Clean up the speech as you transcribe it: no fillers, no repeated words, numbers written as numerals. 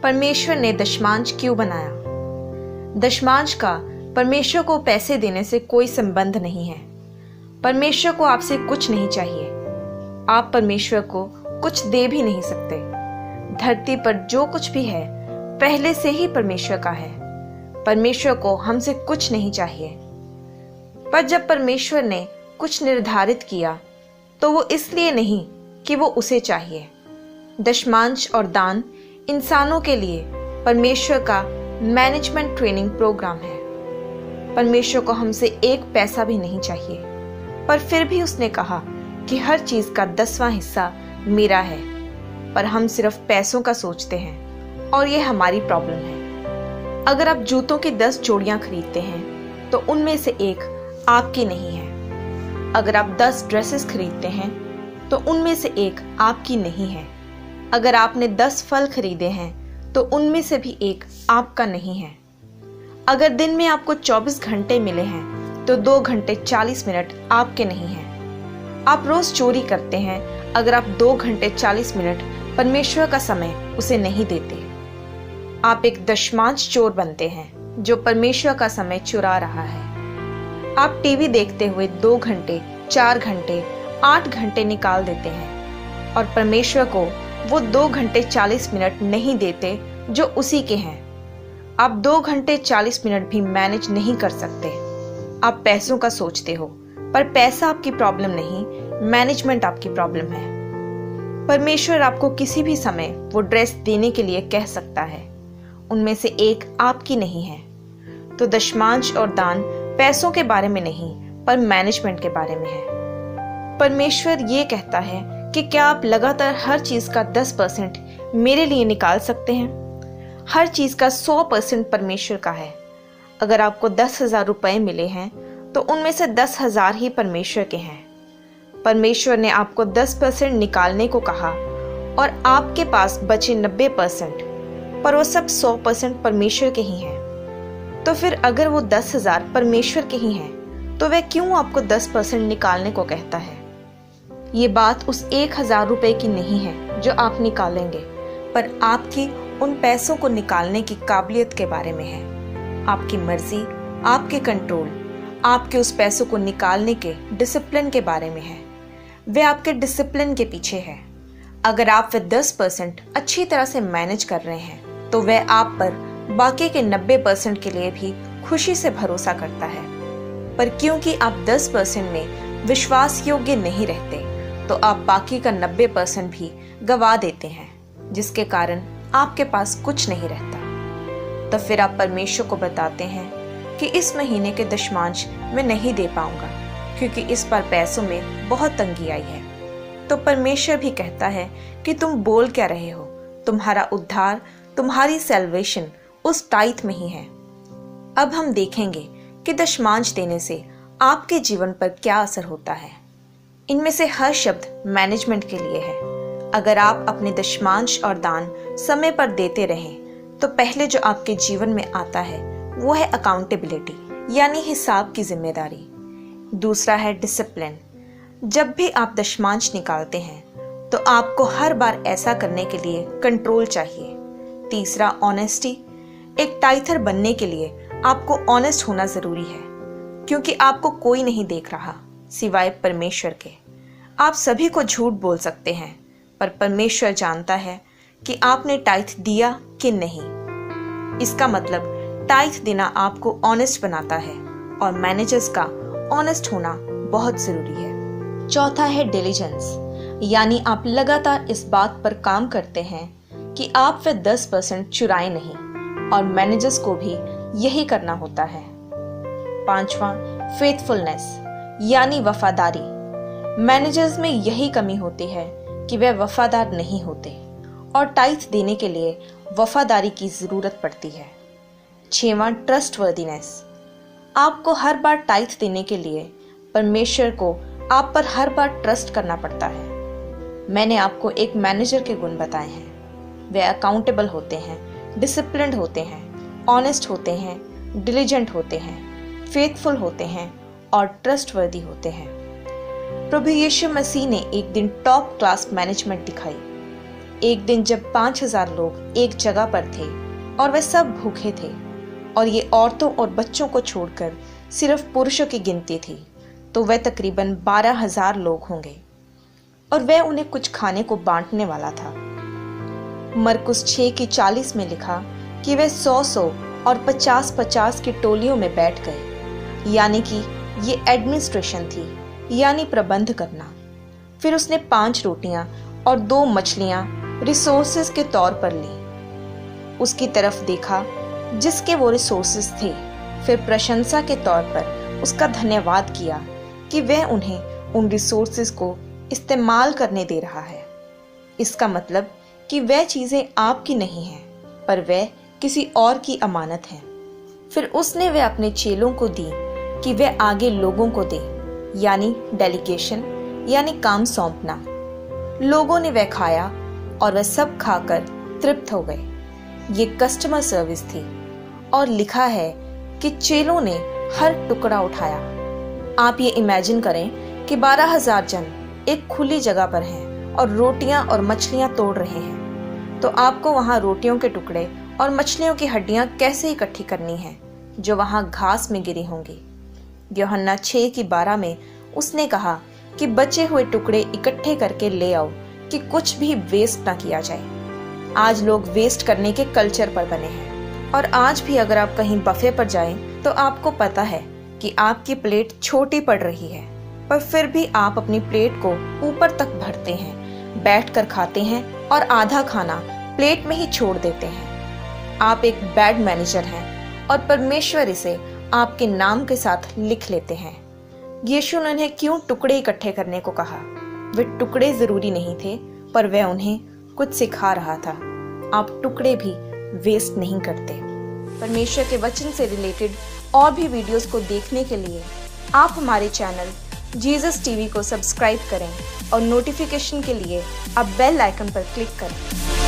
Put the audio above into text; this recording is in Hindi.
परमेश्वर ने दशमांश क्यों बनाया? दशमांश का परमेश्वर को पैसे देने से कोई संबंध नहीं है। परमेश्वर को आपसे कुछ नहीं चाहिए। आप परमेश्वर को कुछ दे भी नहीं सकते। धरती पर जो कुछ भी है पहले से ही परमेश्वर का है। परमेश्वर को हमसे कुछ नहीं चाहिए। पर जब परमेश्वर ने कुछ निर्धारित किया तो वो इसलिए नहीं कि वो उसे चाहिए। दशमांश और दान इंसानों के लिए परमेश्वर का मैनेजमेंट ट्रेनिंग प्रोग्राम है। परमेश्वर को हमसे एक पैसा भी नहीं चाहिए, पर फिर भी उसने कहा कि हर चीज का 10वां हिस्सा मेरा है। पर हम सिर्फ पैसों का सोचते हैं और ये हमारी प्रॉब्लम है। अगर आप जूतों की 10 जोड़ियां खरीदते हैं तो उनमें से एक आपकी नहीं है। अगर आप 10 ड्रेसेस खरीदते हैं तो उनमें से एक आपकी नहीं है। अगर आपने 10 फल खरीदे हैं तो उनमें से भी एक आपका नहीं है। अगर दिन में आपको 24 घंटे मिले हैं तो 2 घंटे 40 मिनट आपके नहीं हैं। आप रोज चोरी करते हैं, अगर आप 2 घंटे 40 मिनट परमेश्वर का समय उसे नहीं देते। आप एक दशमांश चोर बनते हैं जो परमेश्वर का समय चुरा रहा है। आप टीवी देखते हुए 2 घंटे 4 घंटे 8 घंटे निकाल देते हैं और परमेश्वर को वो 2 घंटे 40 मिनट नहीं देते जो उसी के हैं। आप 2 घंटे 40 मिनट भी मैनेज नहीं कर सकते। आप पैसों का सोचते हो, पर पैसा आपकी प्रॉब्लम नहीं, मैनेजमेंट आपकी प्रॉब्लम है। परमेश्वर आपको किसी भी समय वो ड्रेस देने के लिए कह सकता है, उनमें से एक आपकी नहीं है। तो दशमांश और दान पैसों के बारे में नहीं, पर मैनेजमेंट के बारे में है। परमेश्वर ये कहता है कि क्या आप लगातार हर चीज का 10% मेरे लिए निकाल सकते हैं? हर चीज का 100% परमेश्वर का है। अगर आपको 10,000 रुपए मिले हैं तो उनमें से 10,000 ही परमेश्वर के हैं। परमेश्वर ने आपको 10% निकालने को कहा और आपके पास बचे 90%, पर वो सब 100% परमेश्वर के ही हैं। तो फिर अगर वो 10,000 परमेश्वर के ही हैं तो वह क्यों आपको 10% निकालने को कहता है? ये बात उस 1,000 रुपए की नहीं है जो आप निकालेंगे, पर आपकी उन पैसों को निकालने की काबिलियत के बारे में है। आपकी मर्जी, आपके कंट्रोल, आपके उस पैसों को निकालने के डिसिप्लिन के बारे में है। वे आपके डिसिप्लिन के पीछे है। अगर आप वे 10% अच्छी तरह से मैनेज कर रहे हैं तो वह आप पर बाकी के 90% के लिए भी खुशी से भरोसा करता है। पर क्योंकि आप 10% में विश्वास योग्य नहीं रहते तो आप बाकी का 90% भी गवा देते हैं, जिसके कारण आपके पास कुछ नहीं रहता। तो फिर आप परमेश्वर को बताते हैं कि इस महीने के दशमांश मैं नहीं दे पाऊंगा क्योंकि इस बार पैसों में बहुत तंगी आई है। तो परमेश्वर भी कहता है कि तुम बोल क्या रहे हो? तुम्हारा उद्धार, तुम्हारी सैल्वेशन उस टाइथ में ही है। अब हम देखेंगे कि दशमांश देने से आपके जीवन पर क्या असर होता है। इनमें से हर शब्द मैनेजमेंट के लिए है। अगर आप अपने दशमांश और दान समय पर देते रहें तो पहले जो आपके जीवन में आता है वो है अकाउंटेबिलिटी, यानी हिसाब की जिम्मेदारी। दूसरा है डिसिप्लिन। जब भी आप दशमांश निकालते हैं तो आपको हर बार ऐसा करने के लिए कंट्रोल चाहिए। तीसरा ऑनेस्टी। एक टाइथर बनने के लिए आपको ऑनेस्ट होना जरूरी है, क्योंकि आपको कोई नहीं देख रहा सिवाय परमेश्वर के। आप सभी को झूठ बोल सकते हैं, पर परमेश्वर जानता है कि आपने टाइथ दिया कि नहीं। इसका मतलब टाइथ देना आपको ऑनेस्ट बनाता है और मैनेजर्स का ऑनेस्ट होना बहुत जरूरी है। चौथा है डिलीजेंस, यानी आप लगातार इस बात पर काम करते हैं कि आप वे 10% चुराए नहीं, और मैनेजर्स को भी यही करना होता है। पांचवा फेथफुलनेस, यानी वफादारी। मैनेजर्स में यही कमी होती है कि वे वफादार नहीं होते और टाइथ देने के लिए वफादारी की जरूरत पड़ती है। 6वां ट्रस्टवर्दीनेस। आपको हर बार टाइथ देने के लिए परमेश्वर को आप पर हर बार ट्रस्ट करना पड़ता है। मैंने आपको एक मैनेजर के गुण बताए हैं। वे अकाउंटेबल होते हैं, डिसिप्लिन्ड होते हैं, ऑनेस्ट होते हैं, डिलीजेंट होते हैं, फेथफुल होते हैं और ट्रस्टवर्दी होते हैं। प्रभु यीशु मसीह ने एक दिन टॉप क्लास मैनेजमेंट दिखाई। एक दिन जब 5000 लोग एक जगह पर थे और वे सब भूखे थे और ये औरतों और बच्चों को छोड़कर सिर्फ पुरुषों की गिनती थी, तो वह तकरीबन 12,000 लोग होंगे और वह उन्हें कुछ खाने को बांटने वाला था। मरकुस 6:40 में लिखा कि वे 100 और 50 की टोलियों में बैठ गए, यानी कि ये एडमिनिस्ट्रेशन थी, यानी प्रबंध करना। फिर उसने 5 रोटियां और 2 मछलियां रिसोर्सेज के तौर पर ली। उसकी तरफ देखा जिसके वो रिसोर्सेज थे, फिर प्रशंसा के तौर पर उसका धन्यवाद किया कि वह उन्हें उन रिसोर्सेज को इस्तेमाल करने दे रहा है। इसका मतलब कि वह चीज़ें आपकी नहीं हैं, पर वह किसी और की अमानत हैं। फिर उसने वह अपने चेलों को दी कि वह आगे लोगों को दे, यानी डेलीगेशन, यानी काम सौंपना। लोगों ने वह खाया और वह सब खाकर तृप्त हो गए। ये कस्टमर सर्विस थी और लिखा है कि चेलों ने हर टुकड़ा उठाया। आप ये इमेजिन करें कि 12,000 जन एक खुली जगह पर हैं और रोटियां और मछलियां तोड़ रहे हैं, तो आपको वहां रोटियों के टुकड़े और मछलियों की हड्डियां कैसे इकट्ठी करनी हैं जो वहां घास में गिरी होंगी। यूहन्ना 6:12 में उसने कहा कि बचे हुए टुकड़े इकट्ठे करके ले आओ कि कुछ भी वेस्ट ना किया जाए। आज लोग वेस्ट करने के कल्चर पर बने हैं और आज भी अगर आप कहीं बफे पर जाएं तो आपको पता है कि आपकी प्लेट छोटी पड़ रही है, पर फिर भी आप अपनी प्लेट को ऊपर तक भरते हैं, बैठकर खाते हैं और आधा खाना प्लेट में ही छोड़ देते हैं। आप एक बैड मैनेजर हैं और परमेश्वर इसे आपके नाम के साथ लिख लेते हैं। यीशु ने उन्हें क्यों टुकड़े इकट्ठे करने को कहा? वे टुकड़े जरूरी नहीं थे, पर वह उन्हें कुछ सिखा रहा था। आप टुकड़े भी वेस्ट नहीं करते। परमेश्वर के वचन से रिलेटेड और भी वीडियोस को देखने के लिए आप हमारे चैनल जीसस टीवी को सब्सक्राइब करें और नोटिफिकेशन के लिए आप बेल आइकन पर क्लिक करें।